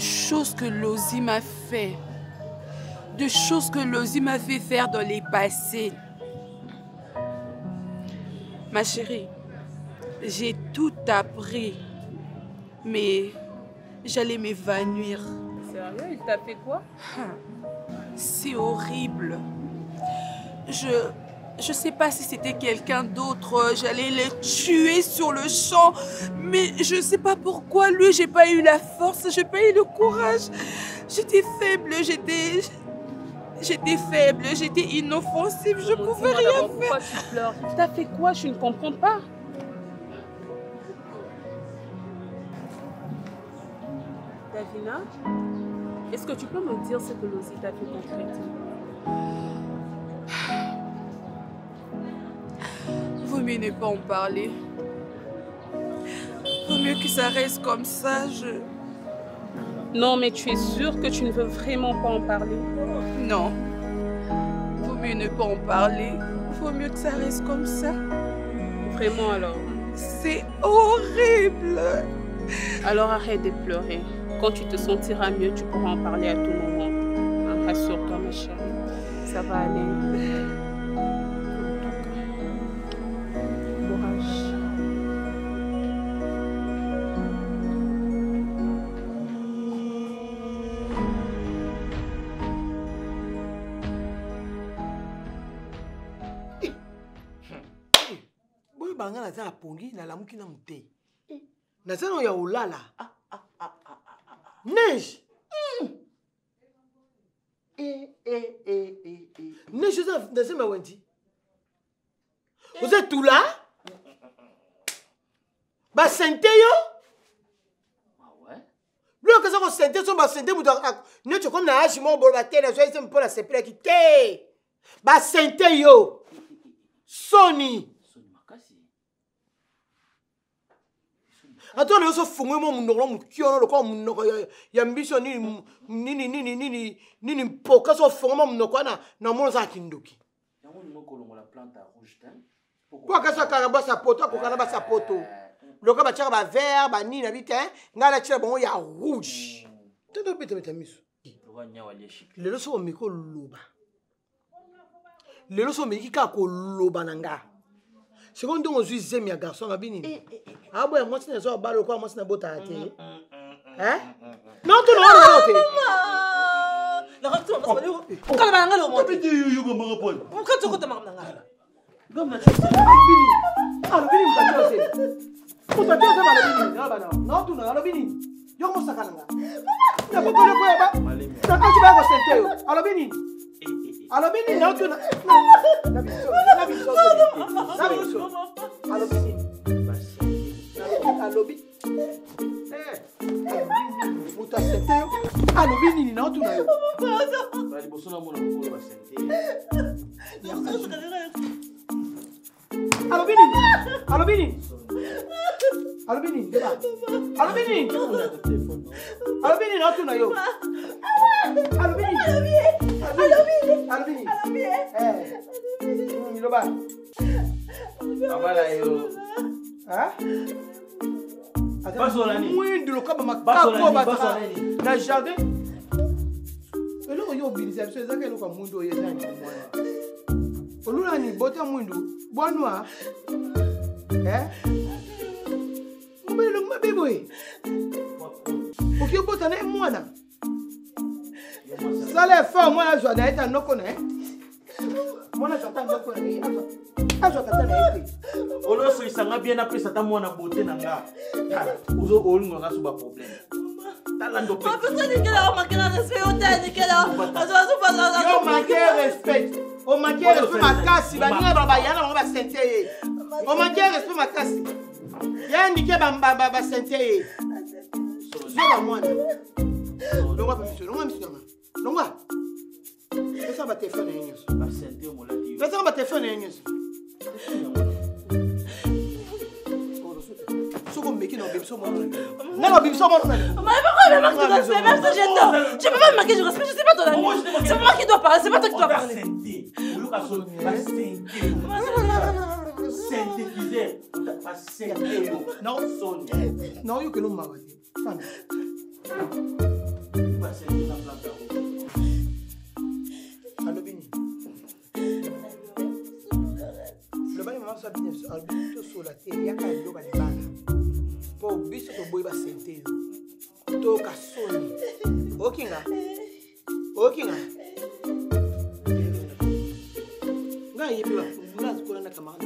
choses que Lozi m'a fait. De choses que Lozi m'a fait faire dans les passés. Ma chérie, j'ai tout appris. Mais j'allais m'évanouir. Sérieux, il t'a fait quoi? C'est horrible. Je sais pas si c'était quelqu'un d'autre. J'allais les tuer sur le champ. Mais je sais pas pourquoi. Lui, j'ai pas eu la force. J'ai pas eu le courage. J'étais faible. J'étais faible. J'étais inoffensive. Je pouvais rien faire. Pourquoi tu pleures? Il t'a fait quoi? Je ne comprends pas. Davina, est-ce que tu peux me dire ce que Lozi t'a fait concrètement? Vaut mieux ne pas en parler. Vaut mieux que ça reste comme ça. Non, mais tu es sûre que tu ne veux vraiment pas en parler? Non. Vaut mieux ne pas en parler. Vaut mieux que ça reste comme ça. Vraiment alors? C'est horrible. Alors arrête de pleurer. Quand tu te sentiras mieux, tu pourras en parler à tout moment. Rassure-toi, ma chérie. Ça va aller. Courage. Boy banga na za pongi na lamuki na mute. Na za no ya ulala. Neige. Neige ça na za mawendi. Vous êtes tout là? Ba sente yo? Ah ouais. Lui que ça ko sente so ba sente mu ne tu comme na agi mo bolo ba tena so ise mpola sepela ki te. Ba sente yo. Sony. Attends, nous sommes fumés, mon nom, qui on a le corps, mon ambition, ni poka, so fumé, mon nom, na mon zakindoki. Pourquoi que ça caraba sa poto, pourquoi caraba sa poto? Le cas bâtir ba vert, ba ni na bite, ngala tira bon ya rouge. Tu dois péter ta mise. Le leçon miko loba. Le leçon miki ka ko loba nanga. C'est quand on dit zemi à garçon à bini. Ah ouais, moi c'est un balo quoi, moi c'est un beau tâte. Hein? Non, tu n'as pas fait. La retour, parce que nous, on va aller au monde. On va te marrer. Comme tu sais, bini. Ah, bini, on va te dire. On va te dire, non, tu n'as pas bini. Yo, moi ça calme. Na pas le quoi, ba. Ça quand tu vas au centre. Alors bini. Alors bini, non, tu n'as. La biso. Alors bini. Alors bini. Muta sente yo. Alo bini na otuna yo. Bali bosona mona mukolo ba sente. Alo bini. Alo bini. Alo bini. Alo bini. Alo bini na otuna yo. Alo bini. Alo bini. Ni lo ba. Abala yo. Ah? Basolani. Oui, de l'occasion, basolani. Na jardin. Et là, yo bilisa, c'est ça que l'on a mundo yezani. Olula ni bota mundo, bonwa. Mbele mbeboy. Oki bota na mwana. Sale fa mwana jwa na eta noko na. Mwana tata noko na. Azo tata na ete. Olo so isanga bien après ça ta mwana beauté na nga. Uzo olunga nga suba problème. Talando pe. Papa ça dit que là on manque de respect au tête dit que là. Yo manque respect. O manque respect makasi ba ni baba yana ba sente. O manque respect makasi. Ya ndike ba sente. Zo ba mwana. Longwa pa monsieur, longwa monsieur. Longwa. Esa ba téléphone yenyo. Ba sente o molati. Esa ba téléphone yenyo. Soko meki na bimso mo. Na bimso mo. Mais pourquoi me manque de respect même si j'adore? Tu peux pas me manquer de respect, je sais pas ton ami. C'est moi qui dois parler, c'est pas toi qui dois parler. Non, non, yo que non m'a. toka soni. Okinga. Okinga. Nga yipi wa funga zikula na kamana.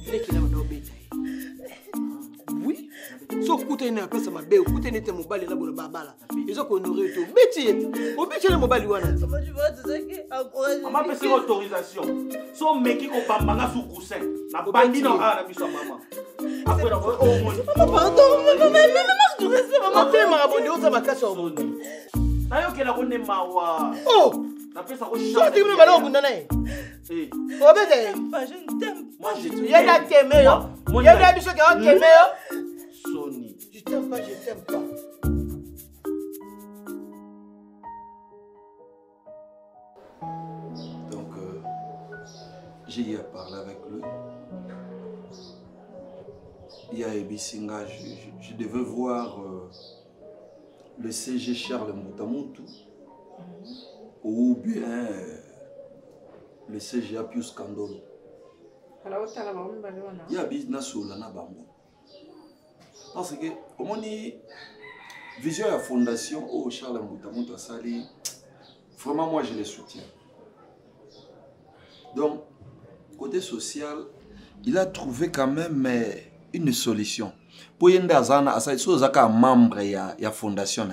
Ileki na madobeta. Oui. So kuta ina pesa mabe, kuta nete mobali na bona babala. Ils ont honoré tout. Beti, au beti le mobali wana. Comment tu vois tout ça qui encourage? Maman peut faire autorisation. So meki ko bambanga sous coussin. Na bandi na na biso maman. Après na oh mon. Pardon, mais tu restes maman. Après marabondi on ça va casser au monde. Na yo kela ko ne mawa. Oh. Na pesa ko So tu me balo bunda na. Eh. O bete. Je ne t'aime pas. Moi je te. Y'a t'aimer yo. Y'a biso qui a t'aimer yo. Sony. Je t'aime pas, je t'aime pas. Donc, j'ai eu à parler avec lui. Il y a Ebisinga, je devais voir le CG Charles Moutamutu ou bien le CG Apius Kandolo. Il y a business sur la Nabambo. Parce que, au moins, vision de la fondation au Charles Moutamutu à Sali, vraiment, moi, je les soutiens. Donc, côté social, il a trouvé quand même une solution. Pour y aller membre de la fondation.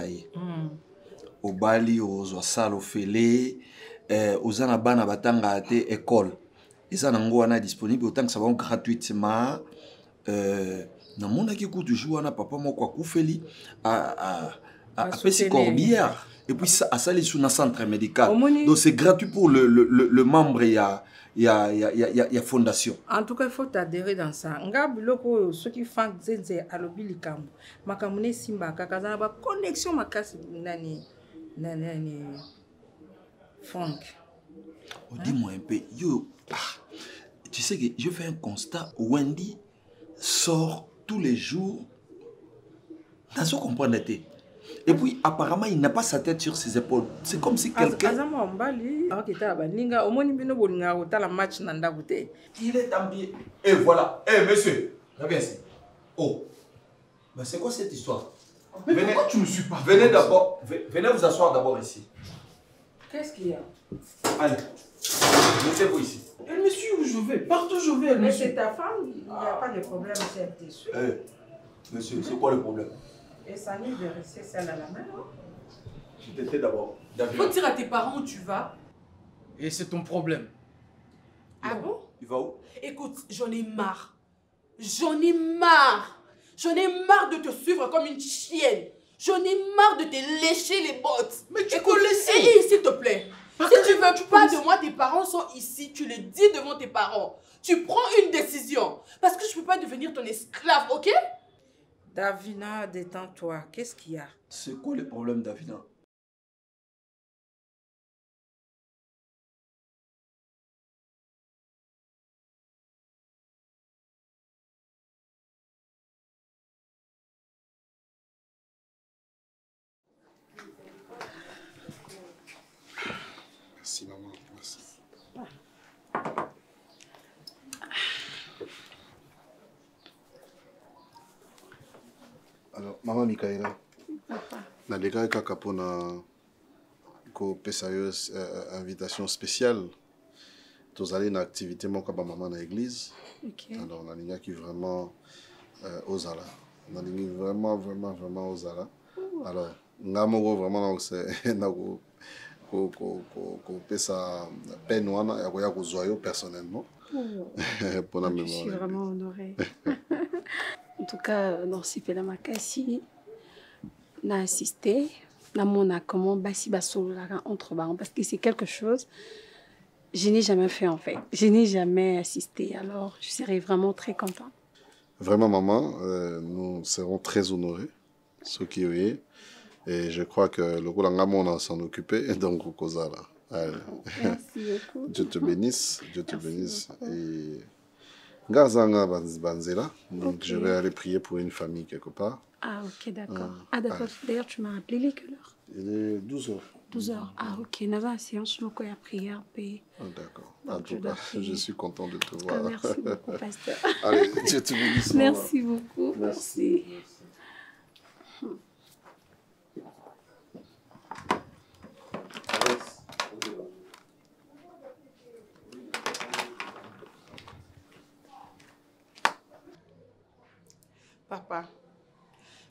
Au Bali, aux Osalo Fele, aux Anabana Batanga école. Ils sont disponibles autant que ça va gratuitement. Na mona ki kutu jouana papa moko akufeli à Pessi Corbière et puis ça a sali sous un centre médical. Donc c'est gratuit pour le membre il y a fondation. En tout cas il faut t'adhérer dans ça. Ngab loko ceux qui font zenze alobi likambo. Makamune simba kakazana ba connexion makasi nani funk. Dis-moi un peu yo tu sais que je fais un constat. Wendy sort tous les jours dans ce qu'on prend. Et puis apparemment il n'a pas sa tête sur ses épaules. C'est comme si quelqu'un il est emballé. Et voilà. Eh monsieur, reviens ici. Oh, mais c'est quoi cette histoire? Mais venez, pourquoi tu ne suis pas? Venez d'abord, venez vous asseoir d'abord ici. Qu'est-ce qu'il y a? Allez, mettez-vous ici. Elle me suit où je vais, partout je vais. Mais c'est ta femme, il n'y a pas de problème, c'est tes soeurs. Eh, monsieur, c'est quoi le problème? Et ça nous de rester seul à la main, non? Je t'étais d'abord. Faut dire à tes parents où tu vas. Et c'est ton problème. Ah bon? Il va où? Écoute, j'en ai marre. J'en ai marre. J'en ai marre de te suivre comme une chienne. J'en ai marre de te lécher les bottes. Mais tu écoute, peux laisser. S'il te plaît. Si tu veux pas de moi, tes parents sont ici, tu le dis devant tes parents. Tu prends une décision. Parce que je peux pas devenir ton esclave, ok? Davina, détends-toi. Qu'est-ce qu'il y a? C'est quoi le problème, Davina? Merci maman, merci. Alors, maman Mikaela, naleka kaka pona ko pesa yo invitation spéciale. Tous allez une activité mon kaba maman na église. Okay. Alors nalinga qui vraiment ozala. Nalingi vraiment ozala. Alors ngamo vraiment c'est nako ko pesa peine wana ya koya kozwa yo personnellement. Pour je suis vraiment honorée. En tout cas, dans Sipela Makasi, n'a assisté, n'a mon comment basi basolo entre barons parce que c'est quelque chose je n'ai jamais fait en fait. Je n'ai jamais assisté. Alors, je serais vraiment très contente. Vraiment, maman, nous serons très honorés, ce qui est. Et je crois que le Goulangamo, on va s'en occuper. Donc, Kozala. Merci beaucoup. Dieu te bénisse. Dieu te bénisse. Et Gazanga Banzela. Donc, je vais aller prier pour une famille quelque part. Ah, ok, d'accord. Ah, d'accord. D'ailleurs, tu m'as rappelé quelle heure? Il est 12 h. 12 h. Ah, ok. Nava séance, je me prière. D'accord. En tout cas, je suis content de te voir. Merci beaucoup, pasteur. Allez, Dieu te bénisse. Merci beaucoup. Merci.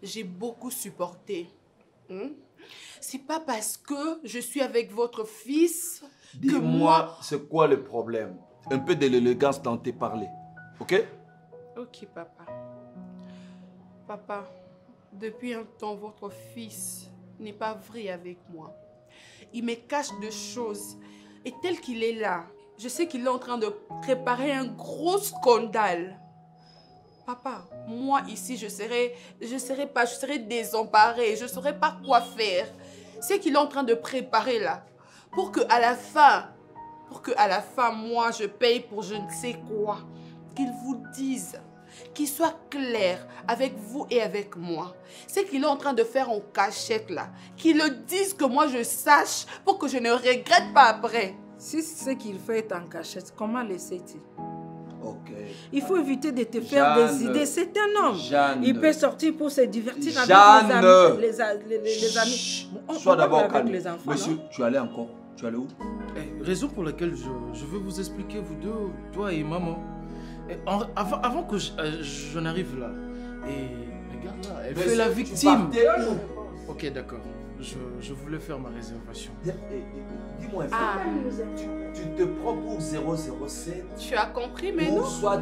j'ai beaucoup supporté. C'est pas parce que je suis avec votre fils que moi... c'est quoi le problème? Un peu de l'élégance dans tes parler, ok? Ok, papa. Papa, depuis un temps, votre fils n'est pas vrai avec moi. Il me cache des choses. Et tel qu'il est là, je sais qu'il est en train de préparer un gros scandale. Papa, moi ici, je serai désemparée. Je ne saurais pas quoi faire. C'est qu'il est en train de préparer là. Pour qu'à la fin, moi, je paye pour je ne sais quoi. Qu'il vous dise, qu'il soit clair avec vous et avec moi. C'est qu'il est en train de faire en cachette là. Qu'il le dise, que moi je sache pour que je ne regrette pas après. Si ce qu'il fait est en cachette, comment le sais-tu? Ok. Il faut éviter de te faire des idées. C'est un homme. Jeanne, il peut sortir pour se divertir Jeanne, avec les amis. Sois d'abord calme. Les enfants, monsieur, non? tu allais encore? Tu allais où? Raison pour laquelle je veux vous expliquer, vous deux, toi et maman. Avant que je n'arrive là, et regarde là, elle fait la victime. Ok, d'accord. Je voulais faire ma réservation. Dis-moi, tu te prends pour 007? Tu as compris, mais non. Soit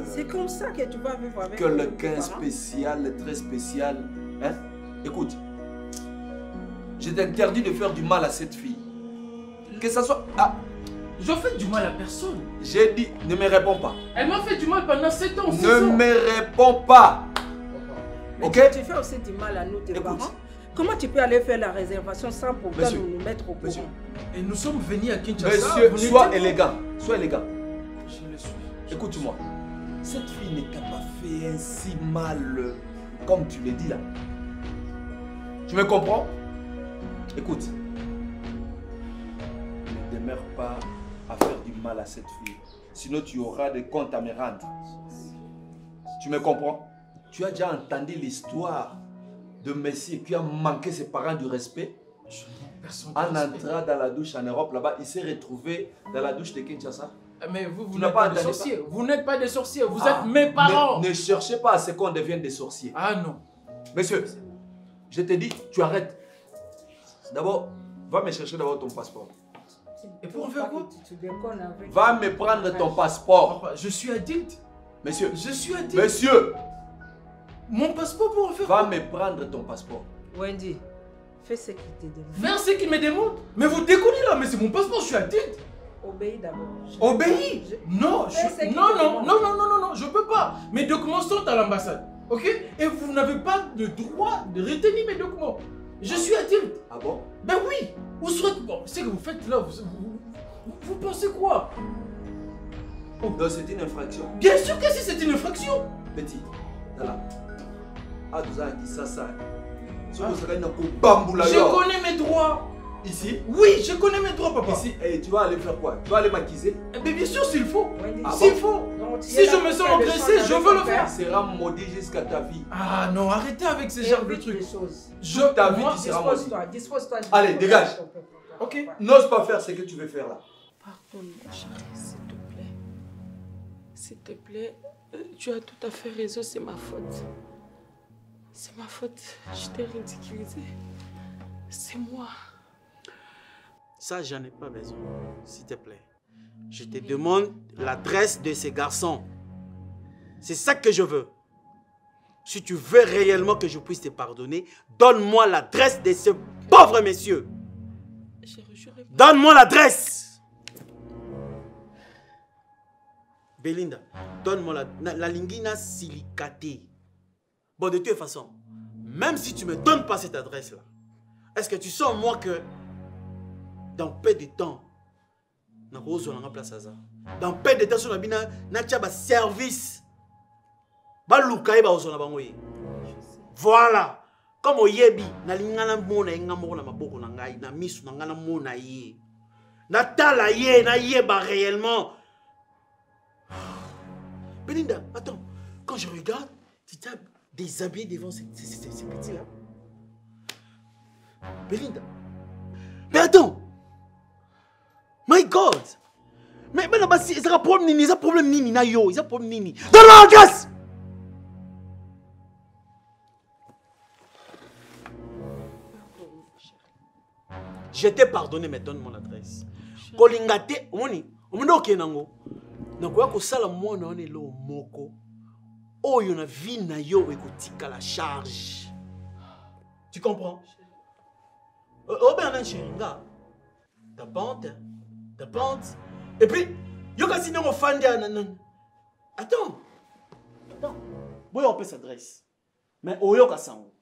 c'est comme ça que tu vas vivre avec quelqu'un spécial, très spécial. Hein? Écoute, je t'interdis de faire du mal à cette fille. Que ça soit... Ah, je fais du mal à personne. j'ai dit, ne me réponds pas. Elle m'a fait du mal pendant 7 ans, 6 ans. Ne me réponds pas. Mais ok? tu fais aussi du mal à nous, tes parents. Comment tu peux aller faire la réservation sans pourtant nous mettre au courant? Et nous sommes venus à Kinshasa. Monsieur, sois élégant. Sois élégant. Je le suis. Écoute-moi. Cette fille ne t'a pas fait ainsi mal comme tu le dis là. Tu me comprends? Écoute. Ne demeure pas à faire du mal à cette fille. Sinon tu auras des comptes à me rendre. Tu me comprends? Tu as déjà entendu l'histoire de Messie qui a manqué ses parents du respect? En entrant dans la douche en Europe, là-bas, il s'est retrouvé dans la douche de Kinshasa. Mais vous n'êtes pas des sorciers. Vous n'êtes pas des sorciers. Vous êtes mes parents. Ne cherchez pas à ce qu'on devienne des sorciers. Ah non. Monsieur, je te dis, tu arrêtes. D'abord, va me chercher d'abord ton passeport. Et pour faire quoi? Va me prendre ton passeport. Papa, je suis adulte. Monsieur. Je suis adulte. Monsieur. Mon passeport pour en faire quoi? Va me prendre ton passeport. Wendy, fais ce qu'il te demande. Faire ce qu'il me demande? Mais vous déconnez là, mais c'est mon passeport, je suis adulte. Obéis d'abord. Obéis? Non, non, je peux pas. Mes documents sont à l'ambassade, ok? Et vous n'avez pas le droit de retenir mes documents. Je suis adulte. Ah bon? Ben oui. Vous souhaitez... Bon, ce que vous faites là, vous pensez quoi? Oh. Non, c'est une infraction. Bien sûr que si c'est une infraction. Petit, là. Ah, tu as dit ça. Je connais mes droits. Ici? Oui, je connais mes droits, papa. Ici, et tu vas aller faire quoi? Tu vas aller maquiser? Mais bien sûr, s'il faut. Ah s'il bon? faut. Si je me sens agressé, je veux le faire. Tu seras maudit jusqu'à ta vie. Ah non, arrêtez avec ces genres de trucs. Ta vie, tu seras maudit. Dispose-toi. Allez, dégage. Ok. N'ose pas faire ce que tu veux faire là. Pardonne, ma chérie, s'il te plaît. S'il te plaît, tu as tout à fait raison, c'est ma faute. C'est ma faute, je t'ai ridiculisé. C'est moi. Ça, j'en ai pas besoin, s'il te plaît. Je te demande l'adresse de ces garçons. C'est ça que je veux. Si tu veux réellement que je puisse te pardonner, donne-moi l'adresse de ce pauvre monsieur. Donne-moi l'adresse. Belinda, donne-moi la lingina silicatée. Bon, de toute façon, même si tu ne me donnes pas cette adresse-là, est-ce que tu sens moi que dans peu de temps, dans peu de temps, sur la service, voilà. Comme au yebi, na lingana mona engamo na maboko na ngai, na misu na ngana mona ye. Na tala ye, na yeba réellement. Belinda, attends, quand je regarde, tu t'as déshabillé devant ces petits-là. Belinda. Mais attends. My God. Mais là-bas, c'est un problème nini, c'est un problème nini, na yo, c'est un problème nini. Donne-moi la grâce. Je t'ai pardonné, mais donne mon adresse. Kolingate, omoni, omondo kenango. Nakoya kosala mwana wana elo moko. Oyo na vie na yo ekotika la charge. Tu comprends? Oh ben un chéringa. T'as pente, hein? T'as pente. Et puis, yo kasi non fan de Attends. Boy on peut s'adresse. Mais oyo kasango.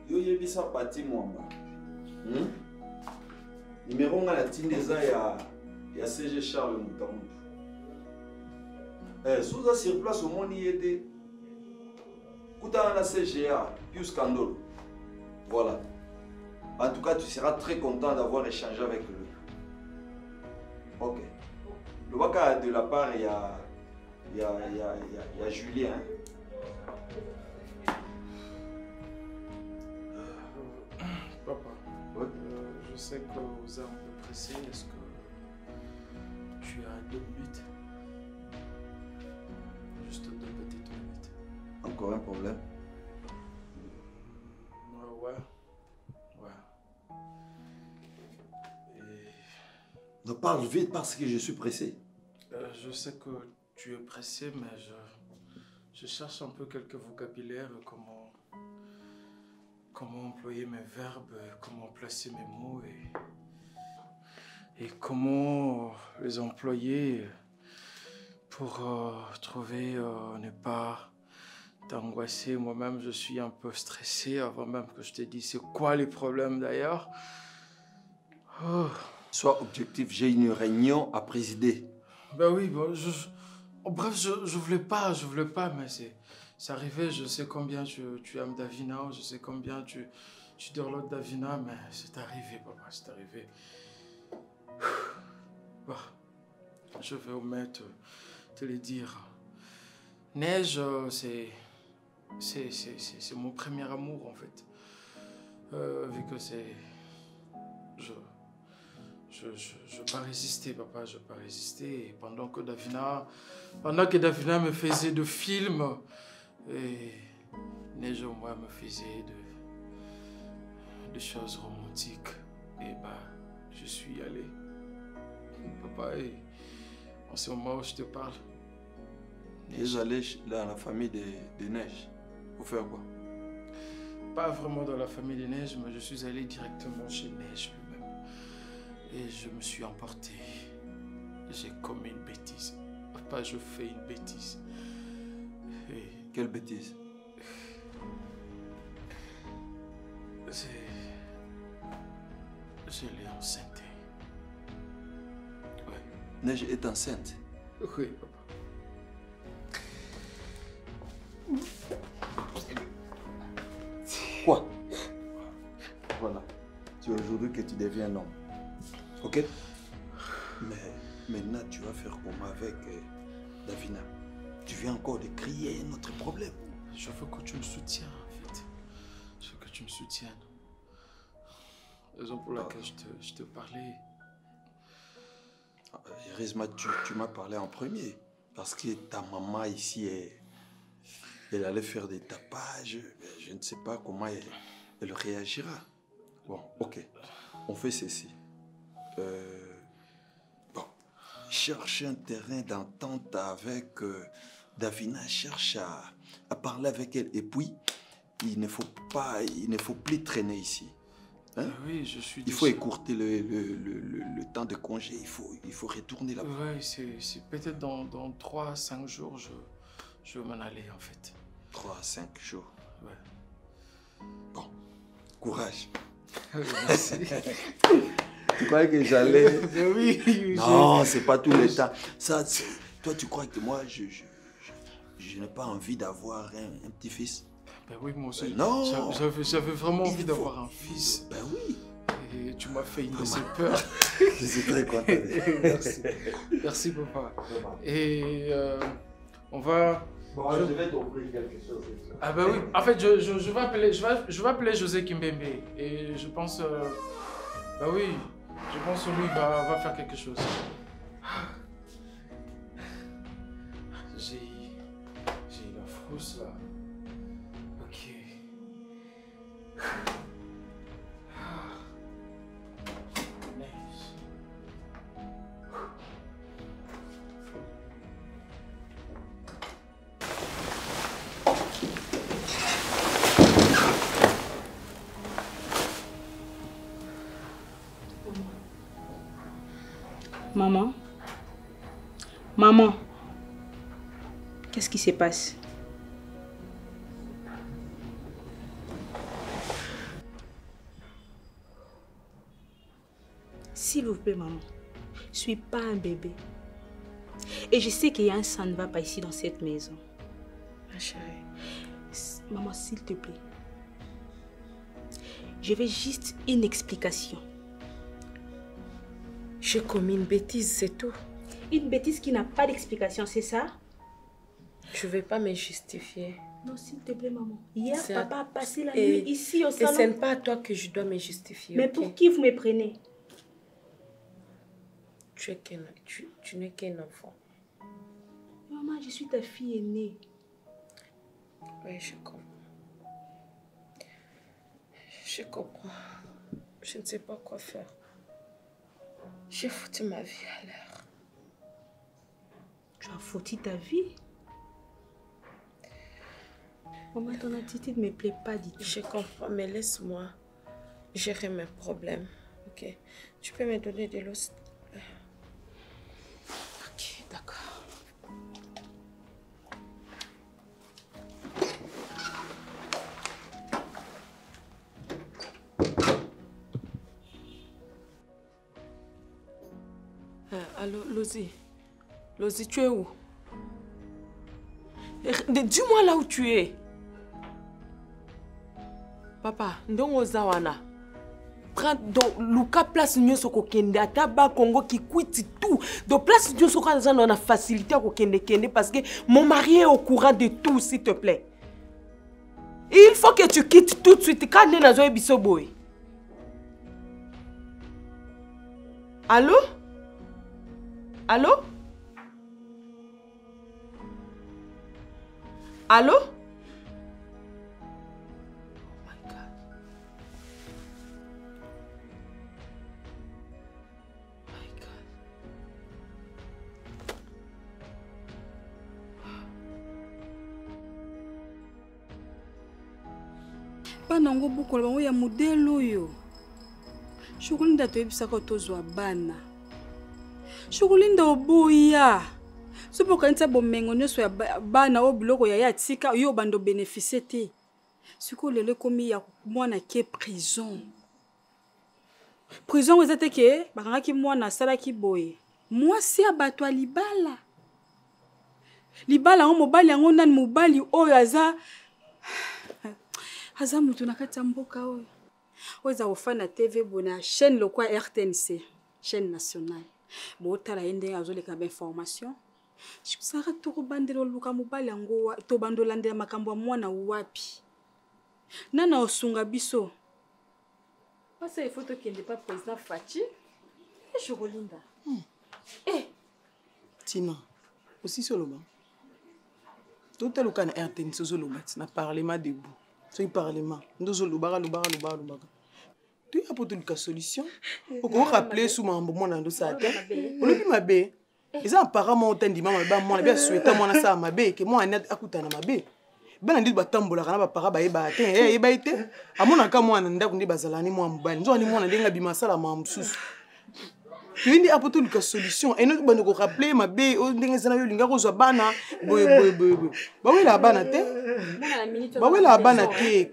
Yebisa pati mwamba. Numéro nga la tindeza ya CG Charles Moutamoudou. Souza sur place au monde y était. Kouta na CGA, plus scandale. Voilà. En tout cas, tu seras très content d'avoir échangé avec lui. Ok. Le waka de la part, il y a Julien. Papa, je sais que vous êtes un peu pressé. Est-ce que tu as 2 minutes? Juste 2 petites minutes. Encore un problème? Ouais. Ne parle vite parce que je suis pressé. Je sais que tu es pressé, mais je cherche un peu quelques vocabulaires, comment employer mes verbes, comment placer mes mots et comment les employer pour trouver, ne pas t'angoisser. Moi-même, je suis un peu stressé avant même que je te dise c'est quoi les problèmes d'ailleurs. Oh. Sois objectif, j'ai une réunion à présider. Ben oui, bon, bref, je voulais pas, mais c'est arrivé. Je sais combien tu aimes Davina, je sais combien tu dorlotes Davina, mais c'est arrivé, papa, c'est arrivé. Bah, je vais omettre te le dire. Neige, c'est mon premier amour, en fait. Vu que c'est... Je ne peux pas résister, papa, je ne peux pas résister. Et pendant que Davina me faisait de films, et Neige, moi, me faisait de choses romantiques. Et bah, je suis allé. Papa, et en ce moment où je te parle. Vous allez dans la famille de Neige. Pour faire quoi? Pas vraiment dans la famille de Neige, mais je suis allé directement chez Neige. Et je me suis emporté. J'ai commis une bêtise. Papa, je fais une bêtise. Et... Quelle bêtise? Je l'ai enceinte. Ouais. Neige est enceinte? Oui, papa. Quoi? Voilà. C'est aujourd'hui que tu deviens un homme. Ok? Mais maintenant, tu vas faire comment avec Davina? Tu viens encore de crier notre problème. Je veux que tu me soutiennes, en fait. Je veux que tu me soutiennes. Raison pour laquelle je te parlais. Heureusement, tu m'as parlé en premier. Parce que ta maman ici, elle allait faire des tapages. Je ne sais pas comment elle réagira. Bon, ok. On fait ceci. Bon, cherche un terrain d'entente avec Davina, cherche à parler avec elle. Et puis, il ne faut plus traîner ici. Hein? Oui, je suis... Il faut écourter le temps de congé. Il faut retourner là-bas. Oui, c'est peut-être dans 3 à 5 jours, je vais m'en aller en fait. 3 à 5 jours? Ouais. Bon, courage. Merci. Tu croyais que j'allais... Oui. Non, c'est pas tout le temps. Ça, toi, tu crois que moi, je n'ai pas envie d'avoir un petit-fils? Ben oui, moi aussi. Non. J'avais vraiment envie d'avoir un fils. Ben oui. Et tu m'a fait une de ces peurs. Je suis très content. Merci. Merci, papa. Et on va... Bon, je vais t'offrir quelque chose. Ah bah oui, en fait, je vais appeler José Kimbembe. Et je pense... bah oui, je pense que lui va faire quelque chose. J'ai la frousse là. Ok. Maman. Maman. Qu'est-ce qui se passe? S'il vous plaît, maman. Je ne suis pas un bébé. Et je sais qu'il y a un sang ne va pas ici dans cette maison. Ma chérie. Maman, s'il te plaît. Je veux juste une explication. J'ai commis une bêtise, c'est tout. Une bêtise qui n'a pas d'explication, c'est ça? Je ne vais pas me justifier. Non, s'il te plaît, maman. Hier, C'est papa a passé la nuit ici au salon. Et ce n'est pas à toi que je dois me justifier. Mais pour qui vous me prenez? Tu n'es qu'un enfant. Maman, je suis ta fille aînée. Oui, je comprends. Je comprends. Je ne sais pas quoi faire. J'ai foutu ma vie à l'air. Tu as foutu ta vie? Maman, ton attitude ne me plaît pas du tout. Je comprends, mais laisse-moi gérer mes problèmes. Ok? Tu peux me donner de l'eau, s'il te plaît? Ok, d'accord. Allô, Lozi. Lozi, tu es où? Dis-moi là où tu es. Papa, ndongo zawana. Prends donc Luka place nyoso ko kende ataba Congo qui quitte tout. Donc place nyoso ko on a facilité ko kende parce que mon mari est au courant de tout, s'il te plaît. Et il faut que tu quittes tout de suite quand nena zo biso boy. Allô? Allô? Allô? Oh my God. My God. Bana ngo bukola bango ya modelo yo. Shukulinda toyebisaka tozwa bana. Shukulinda obuya. Sopo kanisa bomengo nyoso ya bana o biloko ya tika yo bando bénéficier te. Siko lele komi ya mwana ke prison. Prison ezate ke bakanga ki mwana sala ki boye. Moi si abatwa libala. Libala ngo mobali yango nani mobali oyo aza mutu na kati ya mboka oyo. Oza ofana TV bona chaîne lokwa RTNC, chaîne nationale. Bo tala ende azoleka ba information. Saka toko bandelo luka mobali yango to bandolande makambo ya mwana wapi. Nana osunga biso. Pasa il faut que kende pas président Fachi. Et Chokolinda. Eh Tina, aussi sur le banc. Tout le cas na RTNC sur le banc, na parlement debout. C'est parlement. Nous le baga. Tu as pour toute solution. Pour qu'on rappelle sous mon moment dans le sac. On le dit ma bé. Ils ont apparemment autant dit maman ba moi bien souhaité moi na ça ma bé que moi net akutana ma bé. Ben ndi batambola kana ba para ba yeba te yeba ite. Amona ka moi nda kundi bazalani moi mbani. Nzo ni moi ndenga bimasala ma msusu. Tu dis apporter une solution et nous bande ko rappeler ma bé o ndenga zana yo linga ko zo bana boy. Ba oui la bana te. Ba oui la bana te.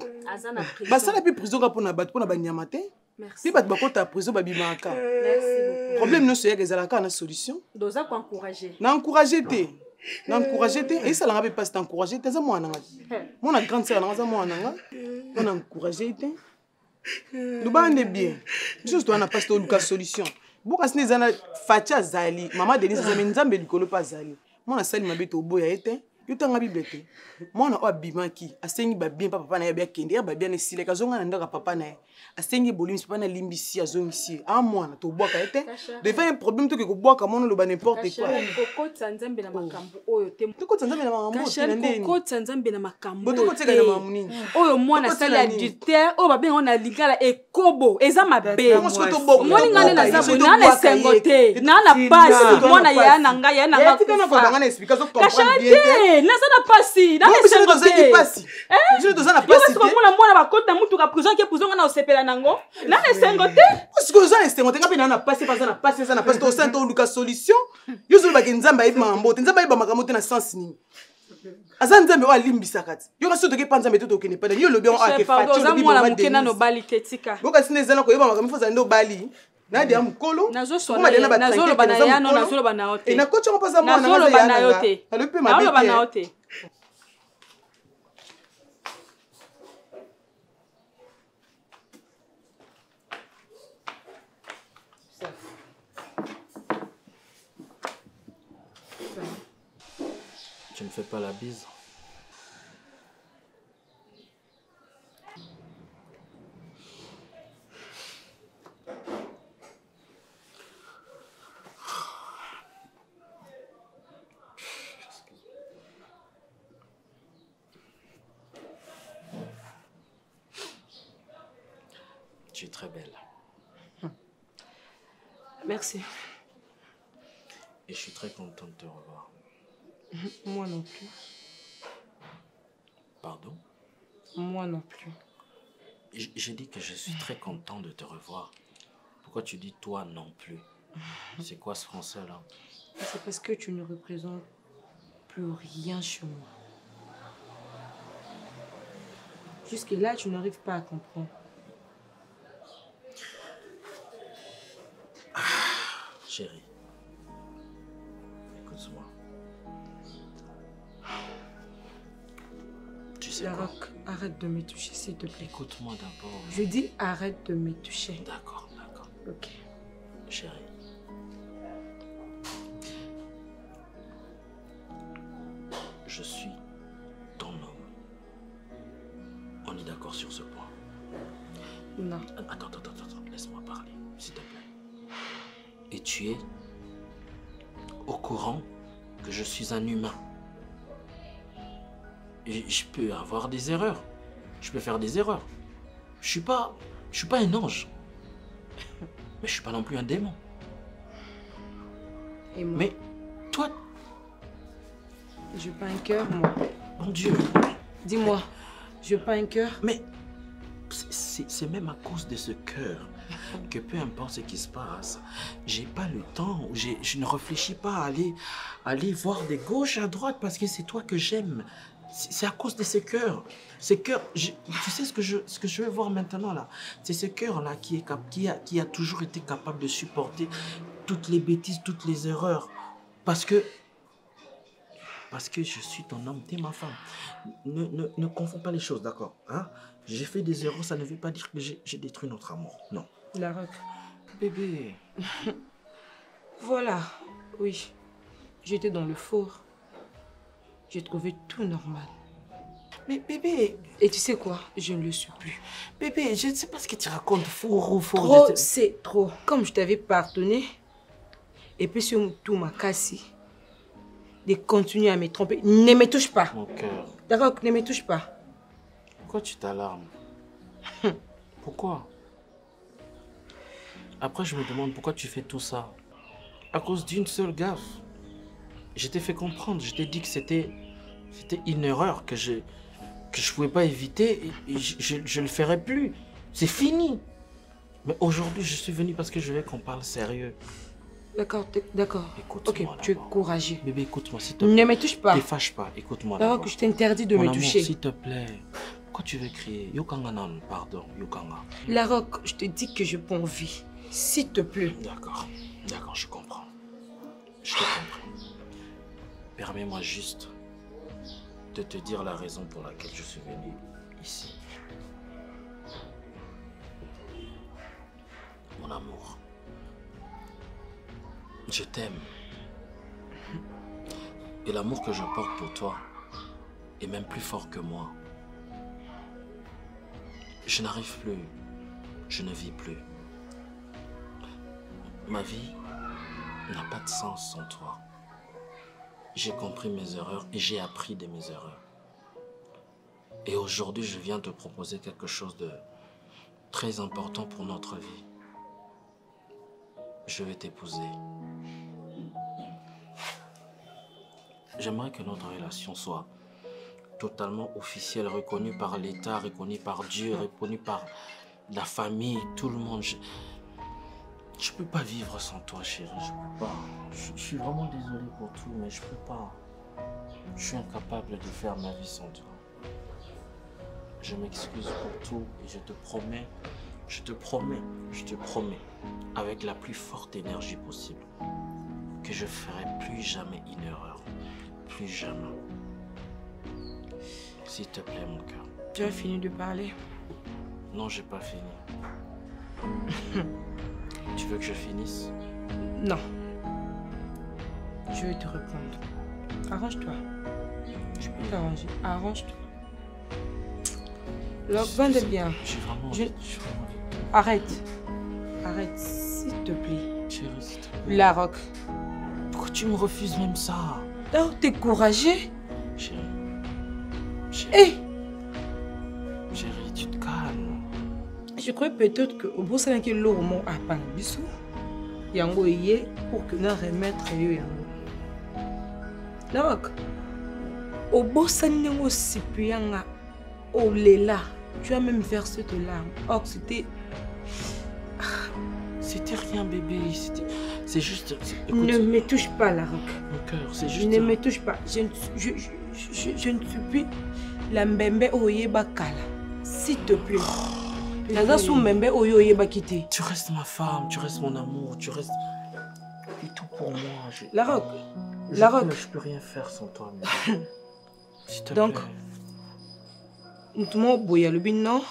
Ba sala pi prison ka pona bat pona ba nyama te. Merci. Si bat ba kota prison ba bimaka. Merci. Problème non c'est que ezalaka na solution. Doza ko encourager. Na encourager te. Et ça l'a pas encourager te za mwana ngati. Mona grande sœur na za mwana nga. On encourager te. Lubande bien. Juste toi na pas to luka solution. Boka sine zana facha zali. Maman Denise zame nzambe likolo pa zali. Mona sali mabeto boya ete. Yo tanga bibliothèque. Mona o abimaki asengi ba bien papa na ya bien kende ya ba bien esile kazonga na ndaka papa na. Asengi bolimi papa na limbisi azongisi. Ah mwana to boka ete. Devant un problème to ke ko boka mona lo ba n'importe quoi. Koko tsanzambe na makambo oyo te. Koko tsanzambe na makambo te. Koko tsanzambe na makambo. Boto ko tseka na mamuni. Oyo mwana sali adultère oyo ba bien on a lingala ekobo eza mabe. Moni ngane na zabu na esengo te. Na basi mwana ya na nga ya na nga. Tika na ko banga na explication comprendre bien. Nazana pasi na esengo te pasi je te zana pasi te mwana bakota mutu ka prison ke prison na osepela nango na esengo te parce que za esengo te ngapi na pasi pas na pasi za na pasi to santo luka solution yo zo ba nzamba iba mambo te nzamba iba makambo te na sens nini aza nzambe wa limbisa kati yo ka soto ke panza meto to kene pala yo lo bien a ke facho za mwana mukena no bali tetika boka sine zana ko yeba makambo fo za ndo bali na dia mukolo nazolo bana yano nazolo bana ote et na kocha ko paza mwana nazolo bana yote alo pe mabe nazolo bana ote Tu me fais pas la bise? Tu es très belle. Merci. Et je suis très content de te revoir. Moi non plus. Pardon? Moi non plus. J'ai dit que je suis très content de te revoir. Pourquoi tu dis toi non plus? C'est quoi ce français-là? C'est parce que tu ne représentes plus rien chez moi. Jusque-là, tu n'arrives pas à comprendre. Chérie, écoute-moi. Tu sais quoi? Arrête de me toucher, s'il te plaît. Écoute-moi d'abord. Je dis arrête de me toucher. D'accord, d'accord. Ok. Chérie. Je suis ton homme. On est d'accord sur ce point? Non. Attends, laisse-moi parler, s'il te plaît. Et tu es au courant que je suis un humain. Et je peux avoir des erreurs. Je peux faire des erreurs. Je suis pas un ange. Mais je suis pas non plus un démon. Et moi? Mais toi... Je n'ai pas un cœur, moi. Mon Dieu. Dis-moi, je n'ai pas un cœur? Mais c'est même à cause de ce cœur que peu importe ce qui se passe, j'ai pas le temps, je ne réfléchis pas à aller voir de gauche à droite parce que c'est toi que j'aime. C'est à cause de ce cœur. Ce cœur, tu sais ce que je veux voir maintenant là. C'est ce cœur là qui a toujours été capable de supporter toutes les bêtises, toutes les erreurs. Parce que je suis ton homme, t'es ma femme. Ne confonds pas les choses, d'accord, hein? J'ai fait des erreurs, ça ne veut pas dire que j'ai détruit notre amour, non. Laroque. Bébé. Voilà, oui. J'étais dans le four. J'ai trouvé tout normal. Mais bébé... Et tu sais quoi? Je ne le suis plus. Bébé, je ne sais pas ce que tu racontes, four ou four. Trop, c'est trop. Comme je t'avais pardonné, et puis sur tout ma cassie, de continuer à me tromper. Ne me touche pas. Mon cœur. D'accord, ne me touche pas. Pourquoi tu t'alarmes? Pourquoi? Après, je me demande pourquoi tu fais tout ça. À cause d'une seule gaffe. Je t'ai fait comprendre. Je t'ai dit que c'était une erreur que je pouvais pas éviter et je le ferai plus. C'est fini. Mais aujourd'hui, je suis venu parce que je veux qu'on parle sérieux. D'accord, d'accord. Écoute-moi. Ok, tu es courageux. Bébé, écoute-moi, s'il te plaît. Ne me touche pas. Ne te fâche pas, écoute-moi. D'accord, que je t'interdis de me toucher. S'il te plaît. Pourquoi tu veux crier? Yokanga non, pardon, Yokanga. Laroque, je te dis que je n'ai pas envie. S'il te plaît. D'accord, d'accord, je comprends. Je te comprends. Permets-moi juste de te dire la raison pour laquelle je suis venu ici. Mon amour, je t'aime. Et l'amour que je porte pour toi est même plus fort que moi. Je n'arrive plus, je ne vis plus. Ma vie n'a pas de sens sans toi. J'ai compris mes erreurs et j'ai appris de mes erreurs. Et aujourd'hui, je viens te proposer quelque chose de très important pour notre vie. Je vais t'épouser. J'aimerais que notre relation soit totalement officielle, reconnue par l'État, reconnue par Dieu, reconnue par la famille, tout le monde. Je ne peux pas vivre sans toi, chérie. Je peux pas. Je suis vraiment désolé pour tout, mais je peux pas. Je suis incapable de faire ma vie sans toi. Je m'excuse pour tout et je te promets, avec la plus forte énergie possible, que je ferai plus jamais une erreur. Plus jamais. S'il te plaît, mon cœur. Tu as fini de parler? Non, j'ai pas fini. Tu veux que je finisse? Non. Je vais te répondre. Arrange-toi. Je peux t'arranger. Arrange-toi. Vende bien. Arrête. Arrête, s'il te plaît. Chérie, s'il te plaît. La Roque. Pourquoi tu me refuses même ça? T'es courageux. Chérie. Hey. Chérie, tu te calmes. Je crois peut-être que au bout de l'année, l'eau a pas de bisou. Yango yé pour que nous remettre yango. La Roque. Au bout de l'année, aussi pianga. Oh Léla, tu as même versé de larmes. Oh, c'était... C'était rien, bébé. C'est juste... Écoute, ne me touche pas, la Roque. Mon cœur, c'est juste... Ne me touche pas. Je ne suis plus la mbembe oyeba kala. S'il te plaît. La sou mbembe oyeba quitter. Tu restes ma femme, tu restes mon amour, tu restes... Et tout pour moi. La Roque. La Roque. Je peux rien faire sans toi. S'il te Donc, plaît. nous boya le bin non,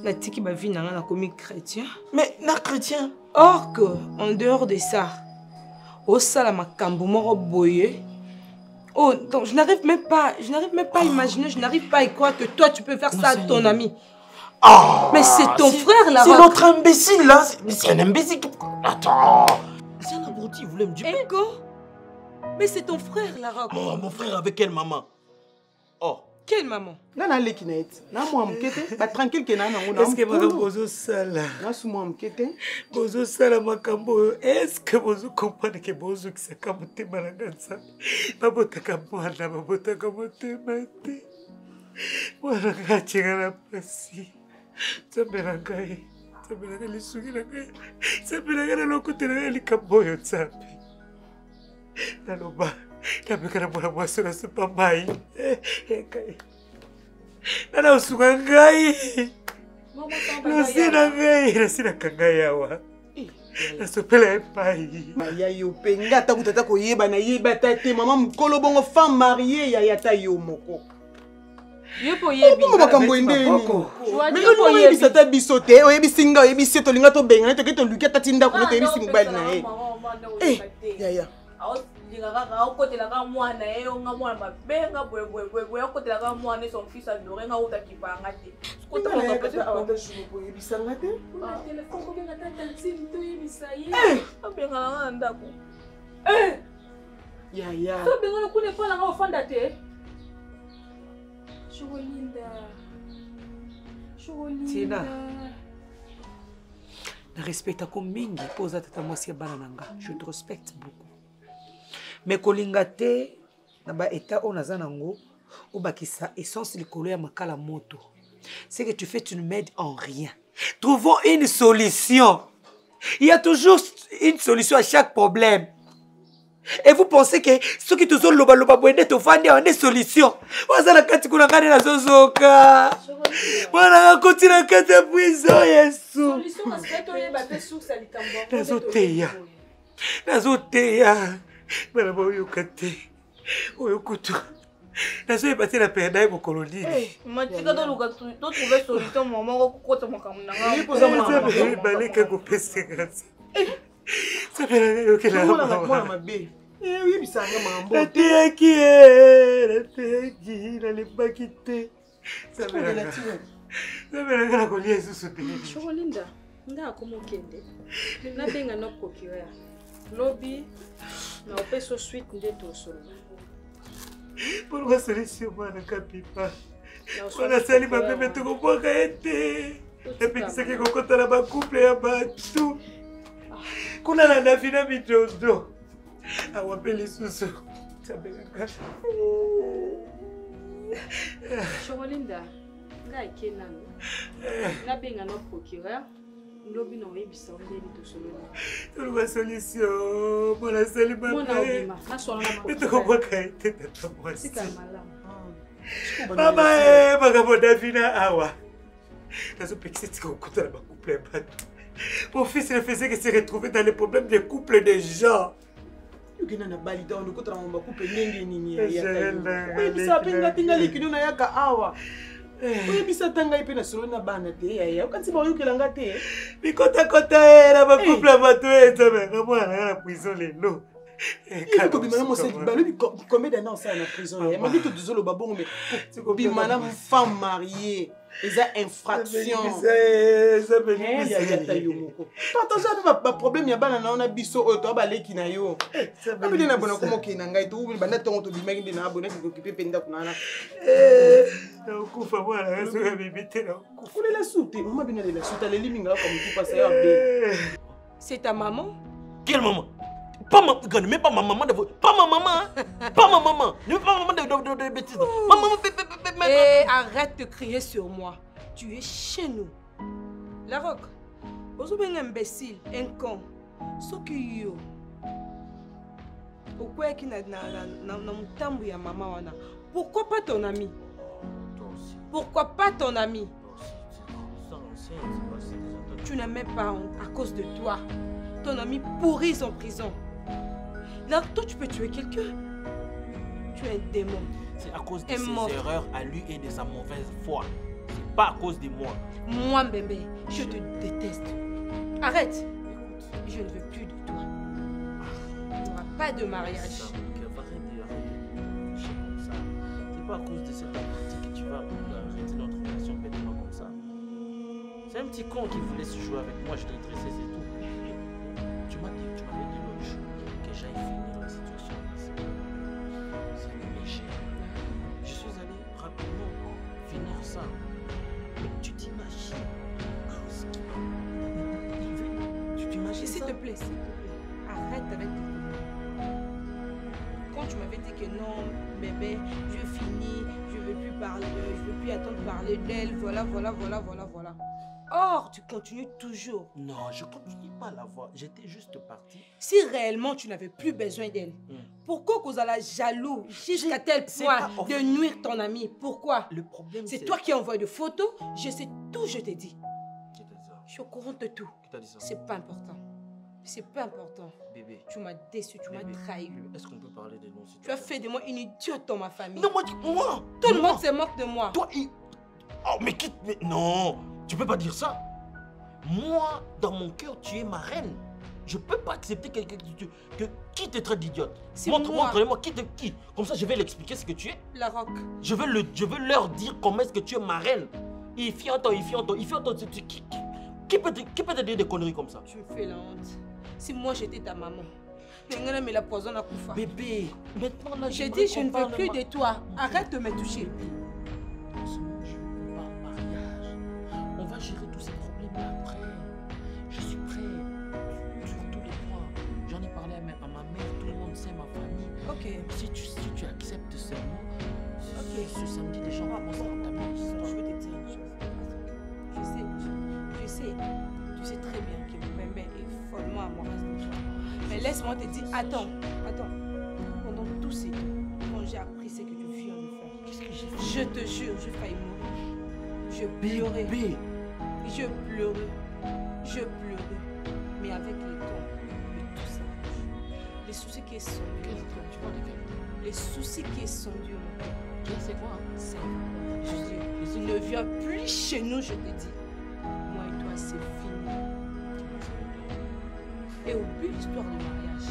la tiki ba vie na commis chrétien. Mais na chrétien. Or que en dehors de ça, au sala makambo moro boye. Oh, donc je n'arrive même pas à imaginer, je n'arrive pas à y croire que toi tu peux faire ça à ton ami. Oh, mais c'est ton frère là. C'est notre imbécile là. C'est un imbécile. Attends. C'est un abruti, il voulait me duper. Ego. Mais c'est ton frère la Roque. Oh, mon frère avec quelle maman? Oh. Quelle maman? Nana lekinete. Na moi mkete. Ba tranquille que nana ngona. Est-ce que makambo sala? Na su moi mkete. Bozo sala makambo. Est-ce que bozo comprendre que bozo qui saka motema na nganza? Babota kamwana, babota kamotema te. Mwana ngachinga na pasi. Tsambela ngai. Tsambela ngai lisugi na ngai. Tsambela ngai lokote na ngai likamboyo tsambe. Naloba. Kabekana mwana mwasi na supa mai. Nana usuka ngai. Nasina ngai, nasina kangai awa. Nasopela epai. Maya yo penga ta kutata ko yeba na yeba tate maman mukolo bongo femme mariée ya yata yo moko. Yepo yebi. Mo makambo ndeni. Mais on yebi sata bisote, o yebi singa, o yebi seto linga to benga to keto lukia tatinda ko to yebi singbali na e. Ya. Lingaka okotelaka mwana ye nga mwana mabenga boye okotelaka mwana son fils adoré nga utakipanga te kotala pesa avantage ko yebisanga te telefone ko benga tata nsini to yebisa ye abenga nga ndako ya so benga kune pala nga ofanda te Chogolinda Tina na respecta ko mingi poza tata mwasi ya bana nanga. Je te respecte beaucoup. Mais kolinga te na ba état on aza nango obakisa essence likolo ya makala moto. C'est que tu fais, tu ne m'aides en rien. Trouvons une solution. Il y a toujours une solution à chaque problème. Et vous pensez que ceux qui te sont loba boende te fandi a une solution. Wazala kati kuna ngani na zozoka. Wana koti na kati ya prison Yesu. Solution aspect oyeba pe source likambo. Nazoteya. Bana ba oyo kate. Oyo kutu. nazo epati na perda mon colonie. Matika to luka to trouver solution maman ko kota makambo na nga. Poza mama baleka ko pesenga. Ça fait la yo kela. Mwana mabe. Oui bisanga mambo. Ateki na le bakite. Ça fait la tio. Ça fait la kolia susu te. Chokolinda, nga komokende. Na benga no kokiwa. Lobby na opeso suite ndeto solo. Pourquoi solution mwana kapipa? Wana sali mabebe tukoboka ete. Epi kisaki kokota na ba couple ya batu. Kuna na nafina midodo. Awapeli susu. Tabeleka. Chokolinda, nga ikenano. Na benga no procureur. Lobi no ebisa ondeli to solo. Pourquoi solution mwana sali mabebe? Mwana obima, na solo na mabebe. Tukoboka ete tata mwasi. Sika malamu. Mama makambo Davina awa. Nazo pexeti kokota na ba couple ya batu. Mon fils ne faisait que se retrouver dans les problèmes des couples des gens. Tu na balida on ko tram ba couple ndenge nini ya. Oui bisa pinga pinga likino na yaka awa. Oui bisa tanga ipe na solo na bana te ya. Ukansi ba yukela ngate. Bikota kota era ba couple batu eta be mwana na prison lelo. Il faut bimana mo senti ba lui combien d'années ça na prison. Il m'a dit que duzolo ba bongo mais bimana femme mariée. Eza infraction. Ça veut dire problème ya bana na ona biso o to ba leki na yo. Abide na bona komo ki na ngai to ubi bana to to bimaki de na abona ki kipe penda kunana. Na kufa bwana yeso ya bibite na kufa. Kule la soute, maman bina de la soute le liminga comme tout passer à B. C'est ta maman? Quelle maman? Pas ma même pas ma maman de pas ma maman. Pas ma maman. Ne pas ma maman de bêtises. Maman et arrête de crier sur moi. Tu es chez nous. La Roque. Vous êtes un imbécile, un con. Ce qui yo. Pourquoi qui n'a tambu ya maman wana? Pourquoi pas ton ami? Pourquoi pas ton ami? Tu n'as même pas honte à cause de toi. Ton ami pourri en prison. Là, toi, tu peux tuer quelqu'un. Tu es un démon. C'est à cause de ses erreurs à lui et de sa mauvaise foi. C'est pas à cause de moi. Moi, bébé, je te déteste. Arrête. Je ne veux plus de toi. Il n'y aura pas de mariage. C'est pas à cause de cette partie que tu vas arrêter notre relation bêtement comme ça. C'est un petit con qui voulait se jouer avec moi. Je l'ai dressé, c'est tout. Tu m'avais dit l'autre jour que j'aille finir la situation ici. C'est léger. Je suis allé rapidement finir ça. Tu t'imagines Tu t'imagines s'il te plaît, arrête avec tes quand tu m'avais dit que non, bébé, je finis, je ne veux plus parler, je ne veux plus attendre parler d'elle, voilà. Or, tu continues toujours. Non, je ne continue pas à la voir. J'étais juste parti. Si réellement tu n'avais plus besoin d'elle, pourquoi vous allez jaloux jusqu'à tel point de nuire ton ami? Pourquoi? Le problème, c'est toi qui envoies des photos. Je sais tout, je t'ai dit. Je suis au courant de tout. C'est pas important. C'est pas important. Bébé. Tu m'as déçu, tu m'as trahi. Est-ce qu'on peut parler de nous? Tu as fait de moi une idiote dans ma famille. Non, moi. Tout le monde se moque de moi. Toi, oh, mais quitte. Non, tu peux pas dire ça. Moi, dans mon cœur, tu es ma reine. Je peux pas accepter quelqu'un qui te traite d'idiote. Montre-moi qui. Comme ça, je vais l'expliquer ce que tu es. La Roque. Je veux leur dire comment est-ce que tu es ma reine. Il fie en toi. Qui peut te dire des conneries comme ça? Tu me fais la honte. Si moi j'étais ta maman, mais la poison à Koufa. Bébé, maintenant là, je dis je ne veux plus de toi. Arrête de me toucher. On va gérer tous ces problèmes après. Je suis prêt. Sur tous les points. J'en ai parlé à ma mère, tout le monde sait, ma famille. Ok. Si tu acceptes seulement, ce samedi déjà, on commence à entamer l'histoire. Je vais te dire une chose. Tu sais très bien que ma mère est follement amoureuse de toi. Mais laisse-moi te dire, attends. Pendant tous ces temps, quand j'ai appris ce que tu viens de faire, qu'est-ce que j'ai fait? Je te jure, j'ai failli mourir. Je pleurais. Je pleurais. Mais avec le temps, tout s'arrange. Les soucis qui sont dus. Tu vois lesquels? Les soucis qui sont dus. C'est quoi? C'est... Je ne viens plus chez nous, je te dis. Moi et toi, c'est fini. Et oublie l'histoire du mariage.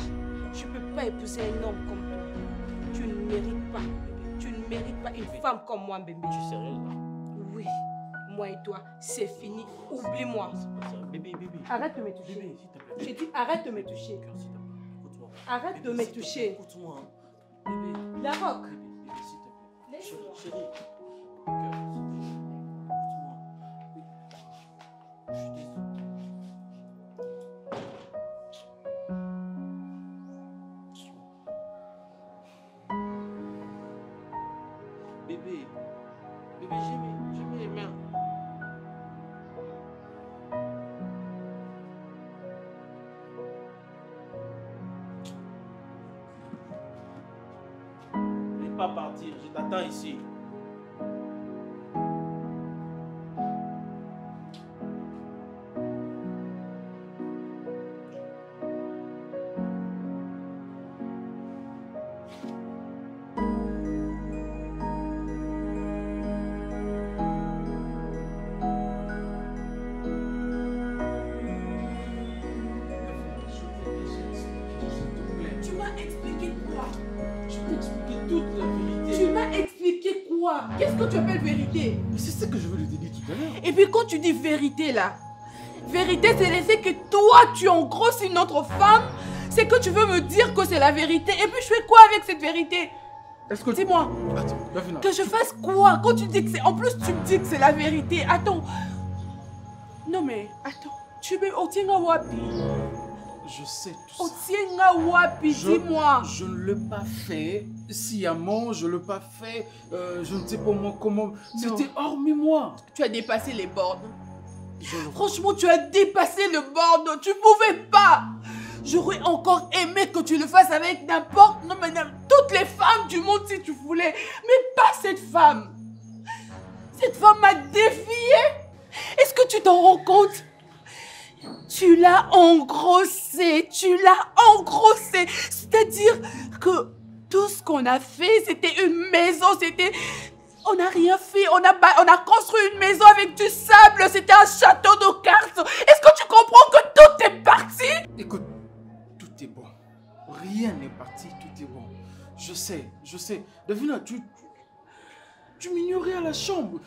Tu ne peux pas épouser un homme comme toi. Tu ne mérites pas. Tu ne mérites pas une femme comme moi, bébé. Tu es sérieux là? Oui. Moi et toi, c'est fini. Oublie-moi. Bébé. Arrête de me toucher. Bébé, s'il te plaît. J'ai dit arrête de me toucher. Écoute-moi. Arrête de me toucher. Écoute-moi. Bébé. La roque. Bébé, s'il te plaît. Laisse-moi. Chérie. Bébé, j'ai mis les mains. Ne pas partir, je t'attends ici. Tu m'as expliqué quoi? Je t'ai expliqué toute la vérité. Tu m'as expliqué quoi? Qu'est-ce que tu appelles vérité? Mais c'est ça que je veux lui dire tout à l'heure. Et puis quand tu dis vérité là, vérité c'est le fait que toi tu engrosses une autre femme, c'est que tu veux me dire que c'est la vérité. Et puis je fais quoi avec cette vérité? Est-ce que... Dis-moi. Attends, Davina. Que je fasse quoi? Quand tu dis que c'est... En plus tu me dis que c'est la vérité. Attends. Non mais, attends. Tu me... Otienga wapi? Je sais tout ça. Otienga wapi, dis-moi. Je ne l'ai pas fait sciemment, je ne l'ai pas fait, je ne sais pas moi comment. C'était hormis moi. Tu as dépassé les bornes. Franchement, tu as dépassé le borne. Tu pouvais pas. J'aurais encore aimé que tu le fasses avec n'importe... Non, mais toutes les femmes du monde si tu voulais. Mais pas cette femme. Cette femme m'a défiée. Est-ce que tu t'en rends compte? Tu l'as engrossée. Tu l'as engrossée. C'est-à-dire que tout ce qu'on a fait, c'était une maison. C'était... On n'a rien fait. On a construit une maison avec du sable. C'était un château de cartes. Est-ce que tu comprends que tout est parti? Écoute, tout est bon. Rien n'est parti, tout est bon. Je sais. Davina, tu m'ignorais à la chambre.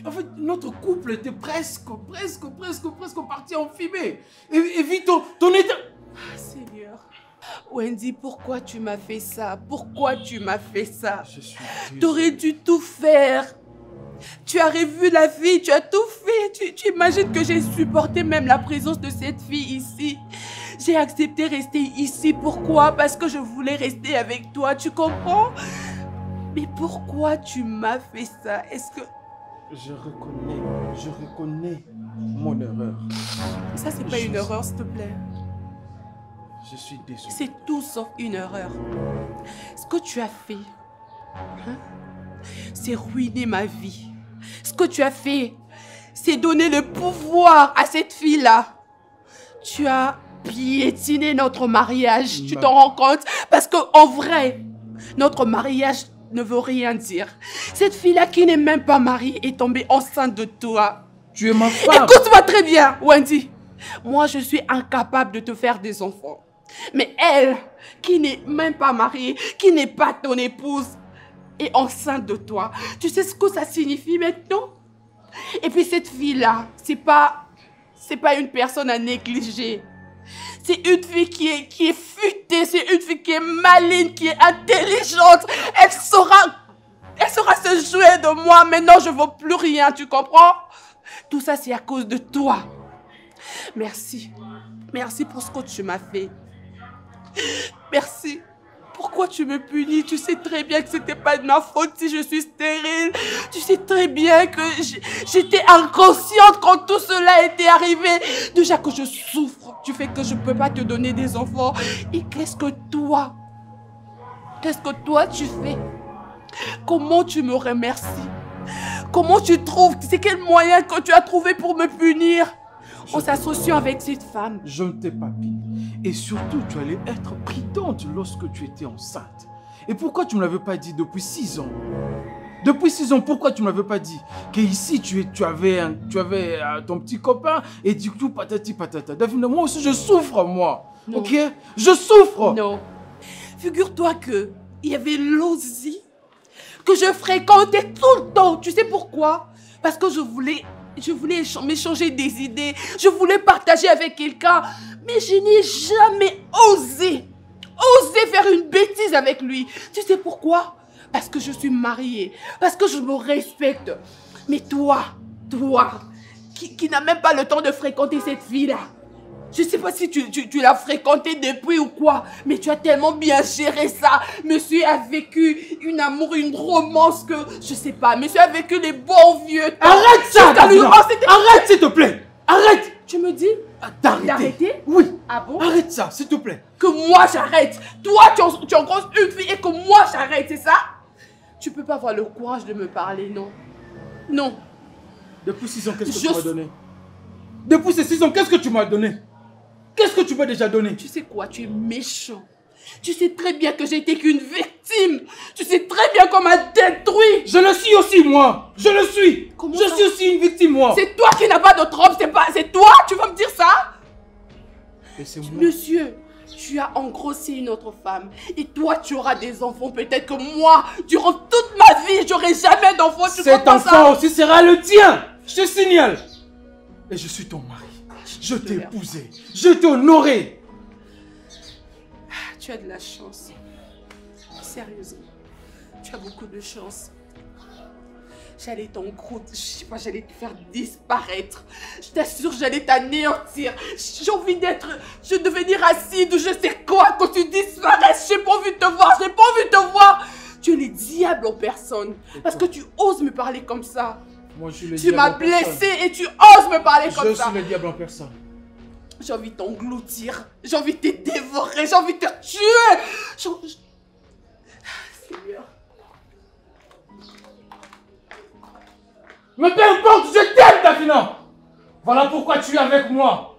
En fait, notre couple était presque parti en fumée. Et vite, ton état... Ah, Seigneur. Wendy, pourquoi tu m'as fait ça? Pourquoi tu m'as fait ça? T'aurais dû tout faire. Tu as revu la fille, tu as tout fait. Tu imagines que j'ai supporté même la présence de cette fille ici. J'ai accepté de rester ici. Pourquoi? Parce que je voulais rester avec toi, tu comprends? Mais pourquoi tu m'as fait ça? Est-ce que... Je reconnais mon erreur. Ça, c'est pas une erreur, s'il te plaît. Je suis désolé. C'est tout sauf une erreur. Ce que tu as fait, hein, c'est ruiner ma vie. Ce que tu as fait, c'est donner le pouvoir à cette fille-là. Tu as piétiné notre mariage. Tu t'en rends compte? Parce qu'en vrai, notre mariage ne veut rien dire. Cette fille-là qui n'est même pas mariée est tombée enceinte de toi. Tu es ma femme. Écoute-moi très bien, Wendy. Moi, je suis incapable de te faire des enfants. Mais elle, qui n'est même pas mariée, qui n'est pas ton épouse, est enceinte de toi. Tu sais ce que ça signifie maintenant? Et puis cette fille-là, c'est pas une personne à négliger. C'est une fille qui est futée, c'est une fille qui est maligne, qui est intelligente. Elle saura se jouer de moi. Maintenant, je ne vaux plus rien, tu comprends? Tout ça, c'est à cause de toi. Merci. Merci pour ce que tu m'as fait. Merci. Pourquoi tu me punis? Tu sais très bien que c'était pas de ma faute si je suis stérile. Tu sais très bien que j'étais inconsciente quand tout cela était arrivé. Déjà que je souffre, tu fais que je peux pas te donner des enfants. Et qu'est-ce que toi tu fais? Comment tu me remercies? Comment tu trouves? C'est quel moyen que tu as trouvé pour me punir? en s'associant avec cette femme. Je ne t'ai pas pillé. Et surtout, tu allais être prudente lorsque tu étais enceinte. Et pourquoi tu ne me l'avais pas dit depuis 6 ans? Depuis 6 ans, pourquoi tu ne m'avais pas dit qu'ici tu avais ton petit copain et du coup patati patata. Daphine, moi aussi je souffre, moi. Non. Ok? Je souffre. Non. Figure-toi que il y avait Lozzie que je fréquentais tout le temps. Tu sais pourquoi? Parce que je voulais m'échanger des idées. Je voulais partager avec quelqu'un. Mais je n'ai jamais osé faire une bêtise avec lui. Tu sais pourquoi? Parce que je suis mariée, parce que je me respecte. Mais toi, qui n'as même pas le temps de fréquenter cette fille-là, je ne sais pas si tu l'as fréquentée depuis ou quoi, mais tu as tellement bien géré ça. Monsieur a vécu une romance que, je sais pas, monsieur a vécu les bons vieux temps. Arrête ça, arrête s'il te plaît. Arrête. Tu me dis d'arrêter? Oui. Ah bon? Arrête ça, s'il te plaît. Que moi j'arrête. Toi, tu engrosses une fille et que moi j'arrête, c'est ça? Tu peux pas avoir le courage de me parler, non? Non. Depuis 6 ans, qu'est-ce que tu m'as donné? Depuis ces 6 ans, qu'est-ce que tu m'as donné? Qu'est-ce que tu m'as déjà donné? Tu sais quoi? Tu es méchant. Tu sais très bien que j'ai été qu'une victime. Tu sais très bien qu'on m'a détruit. Je le suis aussi, moi. Je le suis. Comment je suis aussi une victime, moi. C'est toi qui n'as pas de robe. C'est toi? Tu vas me dire ça? Et c'est moi. Monsieur, tu as engrossé une autre femme. Et toi, tu auras des enfants. Peut-être que moi, durant toute ma vie, j'aurai jamais d'enfants. Cet enfant aussi sera le tien. Je te signale. Et je suis ton mari. Je t'ai épousé. Je t'ai honoré. Tu as de la chance. Sérieusement. Tu as beaucoup de chance. J'allais j'allais te faire disparaître. Je t'assure, j'allais t'anéantir. Je devenir acide ou je sais quoi, quand tu disparaisses. J'ai pas envie de te voir, Tu es le diable en personne. Parce que tu oses me parler comme ça. Moi, je suis le tu diable m'as en blessé et tu oses me parler comme ça. Je suis le diable en personne. J'ai envie de t'engloutir. J'ai envie de te dévorer. J'ai envie de te tuer. Seigneur. Mais peu importe, je t'aime, Daphina. Voilà pourquoi tu es avec moi.